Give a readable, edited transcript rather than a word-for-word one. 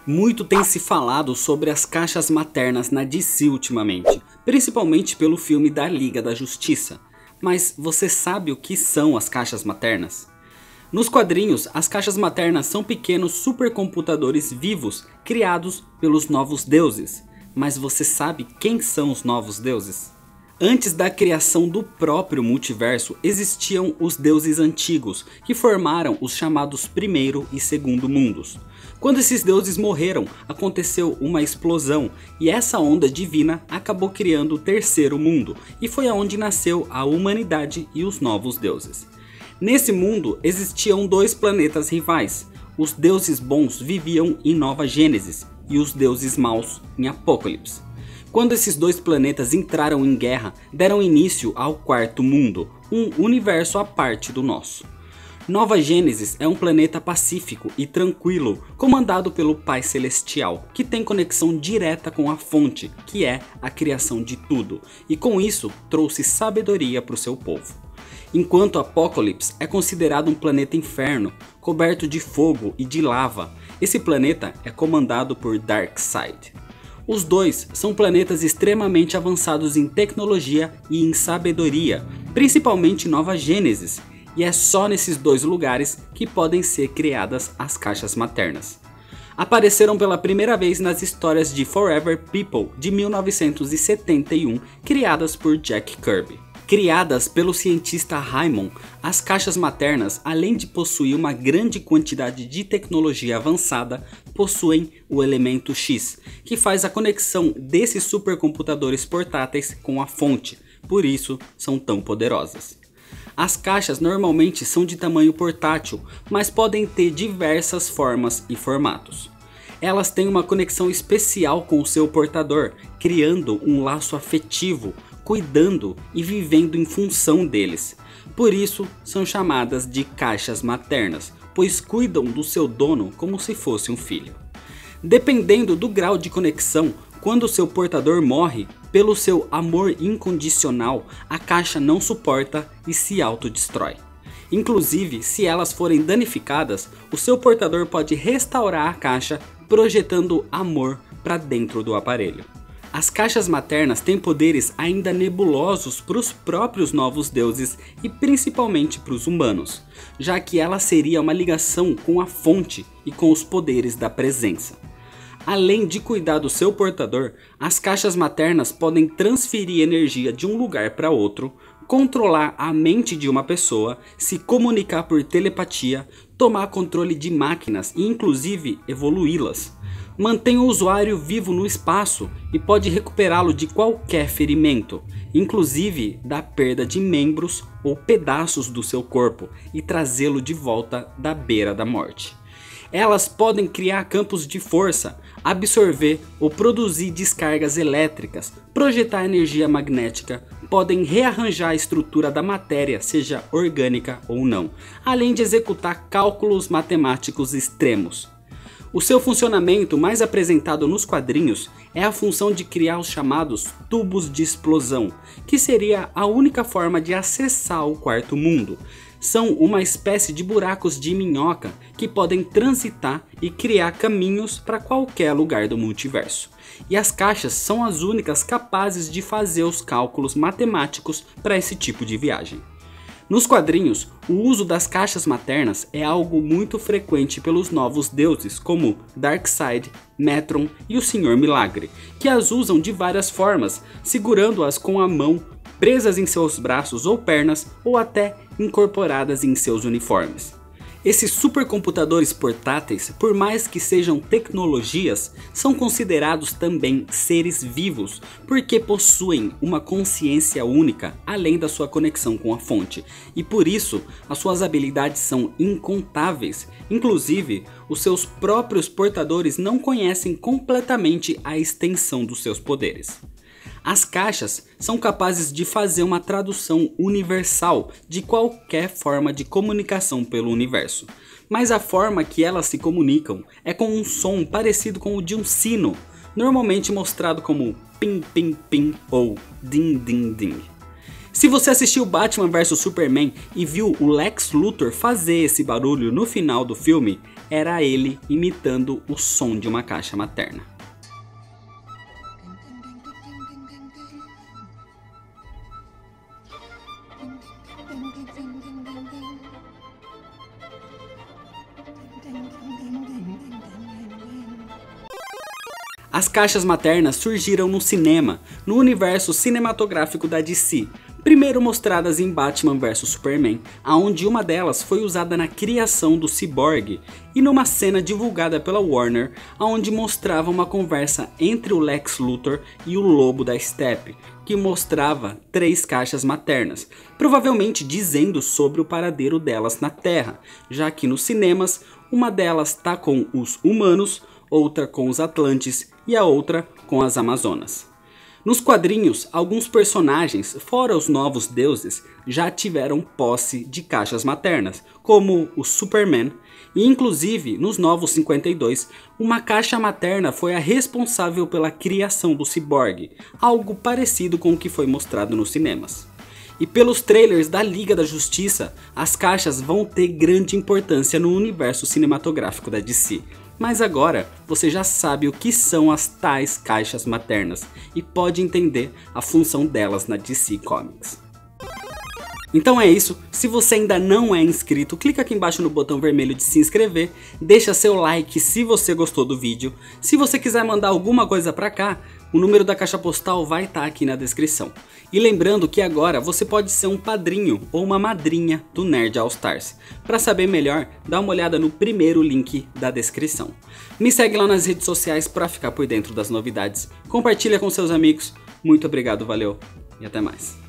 Muito tem se falado sobre as caixas maternas na DC ultimamente, principalmente pelo filme da Liga da Justiça. Mas você sabe o que são as caixas maternas? Nos quadrinhos, as caixas maternas são pequenos supercomputadores vivos criados pelos novos deuses. Mas você sabe quem são os novos deuses? Antes da criação do próprio multiverso, existiam os deuses antigos, que formaram os chamados primeiro e segundo mundos. Quando esses deuses morreram, aconteceu uma explosão, e essa onda divina acabou criando o terceiro mundo, e foi aonde nasceu a humanidade e os novos deuses. Nesse mundo existiam dois planetas rivais. Os deuses bons viviam em Nova Gênesis, e os deuses maus em Apocalipse. Quando esses dois planetas entraram em guerra, deram início ao quarto mundo, um universo à parte do nosso. Nova Gênesis é um planeta pacífico e tranquilo, comandado pelo Pai Celestial, que tem conexão direta com a fonte, que é a criação de tudo, e com isso trouxe sabedoria para o seu povo. Enquanto Apocalipse é considerado um planeta inferno, coberto de fogo e de lava, esse planeta é comandado por Darkseid. Os dois são planetas extremamente avançados em tecnologia e em sabedoria, principalmente Nova Gênesis, e é só nesses dois lugares que podem ser criadas as caixas maternas. Apareceram pela primeira vez nas histórias de Forever People de 1971, criadas por Jack Kirby. Criadas pelo cientista Raymond, as caixas maternas, além de possuir uma grande quantidade de tecnologia avançada, possuem o elemento X, que faz a conexão desses supercomputadores portáteis com a fonte, por isso são tão poderosas. As caixas normalmente são de tamanho portátil, mas podem ter diversas formas e formatos. Elas têm uma conexão especial com o seu portador, criando um laço afetivo, cuidando e vivendo em função deles. Por isso são chamadas de caixas maternas, pois cuidam do seu dono como se fosse um filho. Dependendo do grau de conexão, quando o seu portador morre, pelo seu amor incondicional, a caixa não suporta e se autodestrói. Inclusive, se elas forem danificadas, o seu portador pode restaurar a caixa, projetando amor para dentro do aparelho. As caixas maternas têm poderes ainda nebulosos para os próprios novos deuses e principalmente para os humanos, já que ela seria uma ligação com a fonte e com os poderes da presença. Além de cuidar do seu portador, as caixas maternas podem transferir energia de um lugar para outro, controlar a mente de uma pessoa, se comunicar por telepatia, tomar controle de máquinas e inclusive evoluí-las. Mantém o usuário vivo no espaço e pode recuperá-lo de qualquer ferimento, inclusive da perda de membros ou pedaços do seu corpo, e trazê-lo de volta da beira da morte. Elas podem criar campos de força, absorver ou produzir descargas elétricas, projetar energia magnética, podem rearranjar a estrutura da matéria, seja orgânica ou não, além de executar cálculos matemáticos extremos. O seu funcionamento mais apresentado nos quadrinhos é a função de criar os chamados tubos de explosão, que seria a única forma de acessar o quarto mundo. São uma espécie de buracos de minhoca que podem transitar e criar caminhos para qualquer lugar do multiverso. E as caixas são as únicas capazes de fazer os cálculos matemáticos para esse tipo de viagem. Nos quadrinhos, o uso das caixas maternas é algo muito frequente pelos novos deuses como Darkseid, Metron e o Senhor Milagre, que as usam de várias formas, segurando-as com a mão, presas em seus braços ou pernas ou até incorporadas em seus uniformes. Esses supercomputadores portáteis, por mais que sejam tecnologias, são considerados também seres vivos, porque possuem uma consciência única além da sua conexão com a fonte, e por isso as suas habilidades são incontáveis. Inclusive, os seus próprios portadores não conhecem completamente a extensão dos seus poderes. As caixas são capazes de fazer uma tradução universal de qualquer forma de comunicação pelo universo, mas a forma que elas se comunicam é com um som parecido com o de um sino, normalmente mostrado como pim pim pim ou din din din. Se você assistiu Batman vs Superman e viu o Lex Luthor fazer esse barulho no final do filme, era ele imitando o som de uma caixa materna. As caixas maternas surgiram no cinema, no universo cinematográfico da DC, primeiro mostradas em Batman vs Superman, onde uma delas foi usada na criação do Cyborg, e numa cena divulgada pela Warner, onde mostrava uma conversa entre o Lex Luthor e o Lobo da Steppe, que mostrava 3 caixas maternas, provavelmente dizendo sobre o paradeiro delas na Terra, já que nos cinemas uma delas está com os humanos, outra com os Atlantes e a outra com as Amazonas. Nos quadrinhos, alguns personagens, fora os novos deuses, já tiveram posse de caixas maternas, como o Superman, e inclusive nos Novos 52, uma caixa materna foi a responsável pela criação do Cyborg, algo parecido com o que foi mostrado nos cinemas. E pelos trailers da Liga da Justiça, as caixas vão ter grande importância no universo cinematográfico da DC. Mas agora você já sabe o que são as tais caixas maternas e pode entender a função delas na DC Comics. Então é isso, se você ainda não é inscrito, clica aqui embaixo no botão vermelho de se inscrever, deixa seu like se você gostou do vídeo. Se você quiser mandar alguma coisa pra cá, o número da caixa postal vai estar aqui na descrição. E lembrando que agora você pode ser um padrinho ou uma madrinha do Nerd All Stars. Para saber melhor, dá uma olhada no primeiro link da descrição. Me segue lá nas redes sociais para ficar por dentro das novidades. Compartilha com seus amigos. Muito obrigado, valeu e até mais.